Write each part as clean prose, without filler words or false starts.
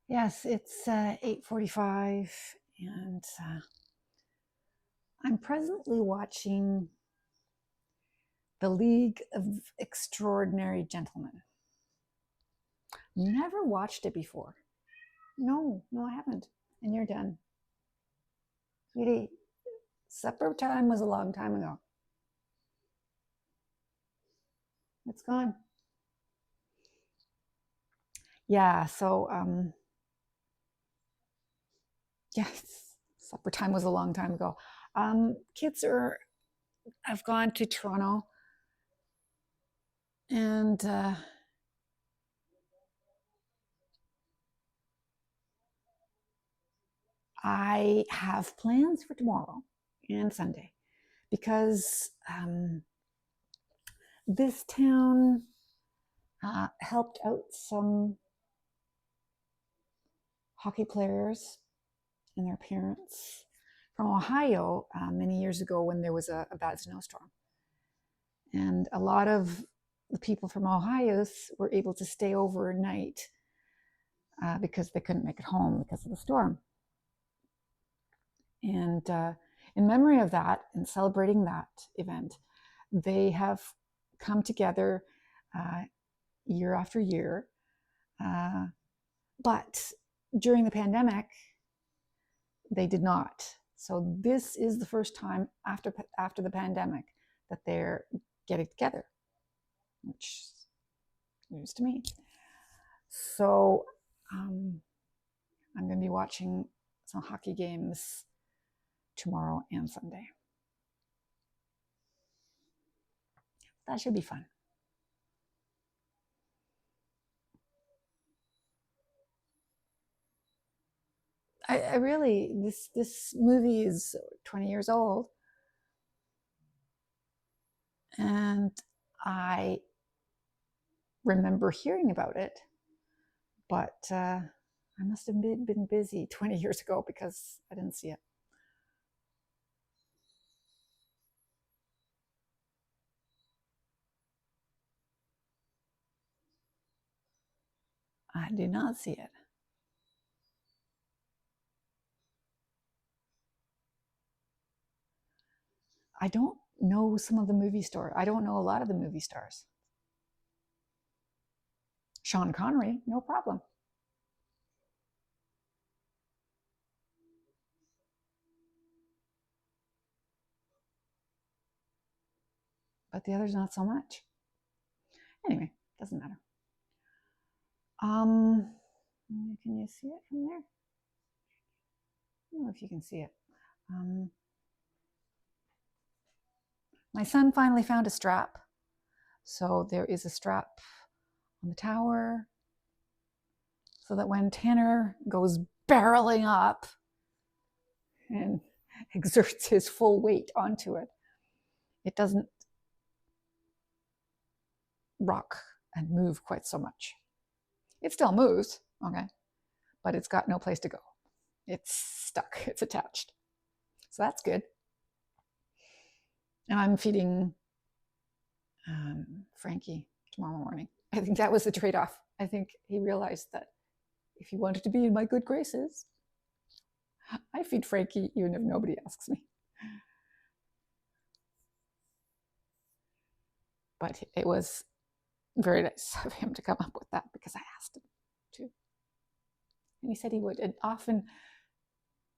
Yes, it's 8:45, and I'm presently watching The League of Extraordinary Gentlemen. Never watched it before. No, no, I haven't. And you're done. Sweetie, supper time was a long time ago. It's gone. Yeah, so, yes, supper time was a long time ago. Kids have gone to Toronto, and I have plans for tomorrow and Sunday because this town helped out some hockey players and their parents from Ohio many years ago when there was a bad snowstorm. And a lot of the people from Ohio were able to stay overnight because they couldn't make it home because of the storm. And in memory of that and celebrating that event, they have come together uh, year after year. But during the pandemic, they did not. So this is the first time after the pandemic that they're getting together, which is news to me. So I'm going to be watching some hockey games tomorrow and Sunday. That should be fun. I really this movie is 20 years old, and I remember hearing about it, but I must have been busy 20 years ago because I didn't see it. I did not see it. I don't know some of the movie stars. I don't know a lot of the movie stars. Sean Connery, no problem. But the others, not so much. Anyway, doesn't matter. Um, can you see it from there? I don't know if you can see it. Um, my son finally found a strap. So there is a strap on the tower so that when Tanner goes barreling up and exerts his full weight onto it, it doesn't rock and move quite so much. It still moves, okay, but it's got no place to go. It's stuck, it's attached. So that's good. And I'm feeding Frankie tomorrow morning. I think that was the trade off. I think he realized that if he wanted to be in my good graces, I feed Frankie even if nobody asks me. But it was very nice of him to come up with that because I asked him to. And he said he would. And often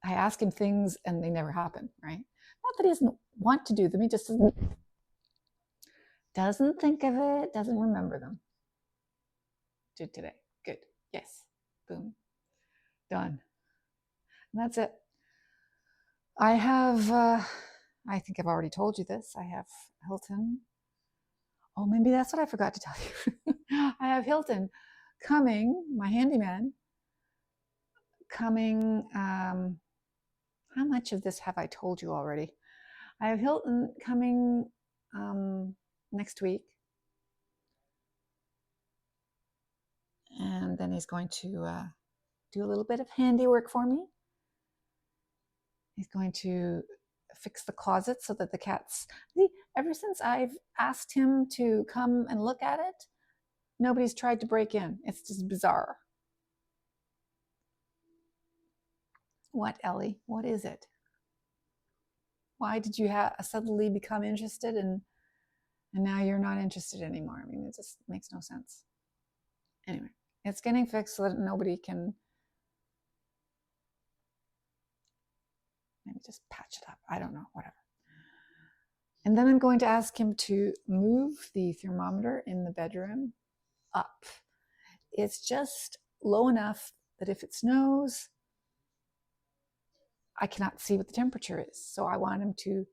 I ask him things and they never happen, right? Not that he doesn't want to do them, he just doesn't think of it, doesn't remember them. Did today. Good. Yes. Boom. Done. And that's it. I have, I think I've already told you this. I have Hilton. Oh, maybe that's what I forgot to tell you. I have Hilton coming, my handyman, coming. How much of this have I told you already? I have Hilton coming next week. And then he's going to do a little bit of handiwork for me. He's going to fix the closet so that the cats. See, ever since I've asked him to come and look at it, nobody's tried to break in. It's just bizarre. What, Ellie? What is it? Why did you suddenly become interested and now you're not interested anymore? I mean, it just makes no sense. Anyway, it's getting fixed so that nobody can maybe just patch it up. I don't know, whatever. And then I'm going to ask him to move the thermometer in the bedroom up. It's just low enough that if it snows, I cannot see what the temperature is. So I want him to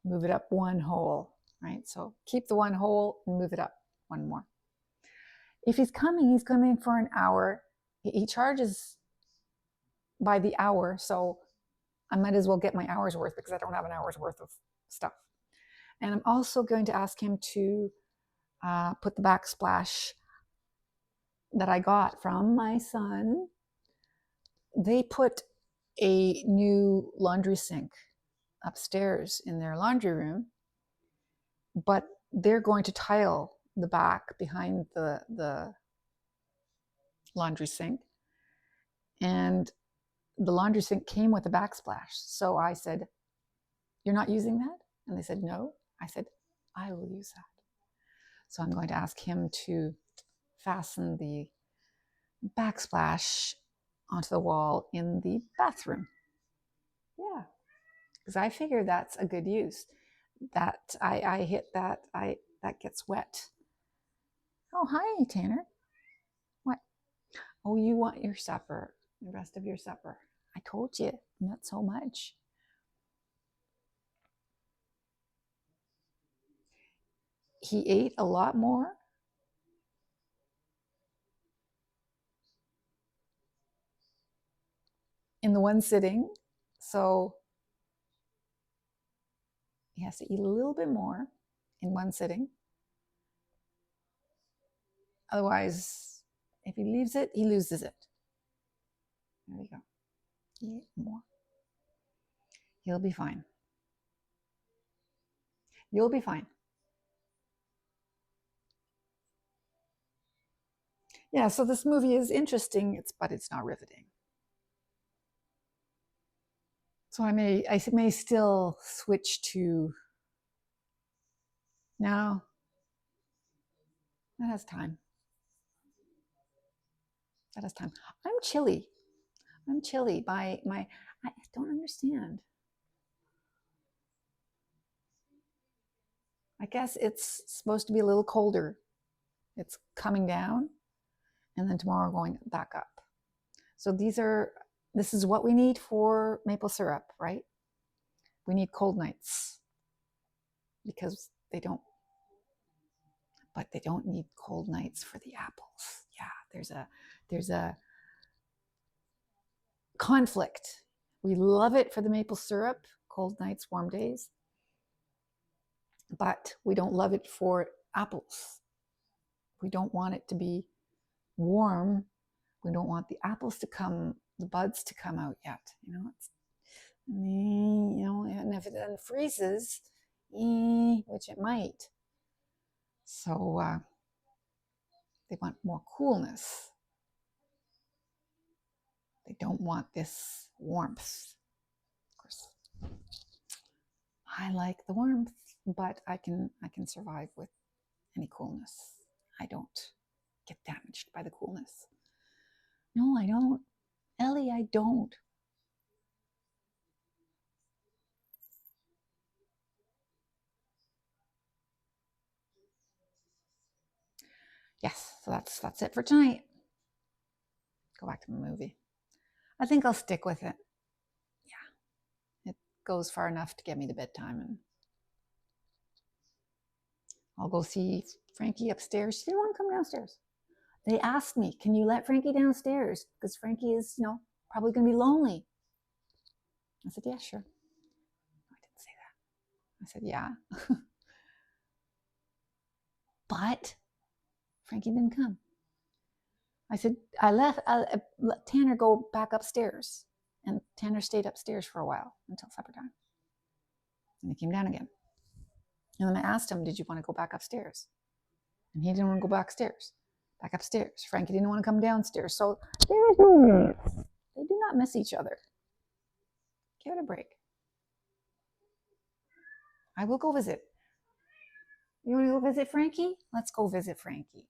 move it up one hole, right? So keep the one hole and move it up one more. If he's coming for an hour. He charges by the hour. So I might as well get my hour's worth because I don't have an hour's worth of stuff. And I'm also going to ask him to put the backsplash that I got from my son. They put a new laundry sink upstairs in their laundry room, but they're going to tile the back behind the laundry sink. And the laundry sink came with a backsplash. So I said, "You're not using that?" And they said, "No." I said, "I will use that." So I'm going to ask him to fasten the backsplash onto the wall in the bathroom. Yeah, because I figure that's a good use. That I hit that, that gets wet. Oh, hi, Tanner. What? Oh, you want your supper, the rest of your supper. I told you, not so much. He ate a lot more. In the one sitting. So he has to eat a little bit more in one sitting. Otherwise, if he leaves it, he loses it. There we go. Eat more. He'll be fine. You'll be fine. Yeah, so this movie is interesting, but it's not riveting. So I may still switch to. No, that has time. That has time. I'm chilly. I don't understand. I guess it's supposed to be a little colder. It's coming down, and then tomorrow going back up. So this is what we need for maple syrup, right? We need cold nights because they don't need cold nights for the apples. Yeah, there's a conflict. We love it for the maple syrup, cold nights, warm days, but we don't love it for apples. We don't want it to be warm. We don't want the apples to come, the buds to come out yet. And if it then freezes, which it might, so they want more coolness. They don't want this warmth. Of course, I like the warmth, but I can survive with any coolness. I don't get damaged by the coolness. No, I don't. Ellie, I don't. Yes, so that's it for tonight. Go back to the movie. I think I'll stick with it. Yeah, it goes far enough to get me to bedtime, and I'll go see Frankie upstairs. She didn't want to come downstairs. They asked me, "Can you let Frankie downstairs? Because Frankie is, probably going to be lonely." I said, "Yeah, sure." I didn't say that. I said, "Yeah." But Frankie didn't come. I said, I let Tanner go back upstairs. And Tanner stayed upstairs for a while until supper time. And he came down again. And then I asked him, "Did you want to go back upstairs?" And he didn't want to go back upstairs. Frankie didn't want to come downstairs. So they do not miss each other. Give it a break. I will go visit. You want to go visit Frankie? Let's go visit Frankie.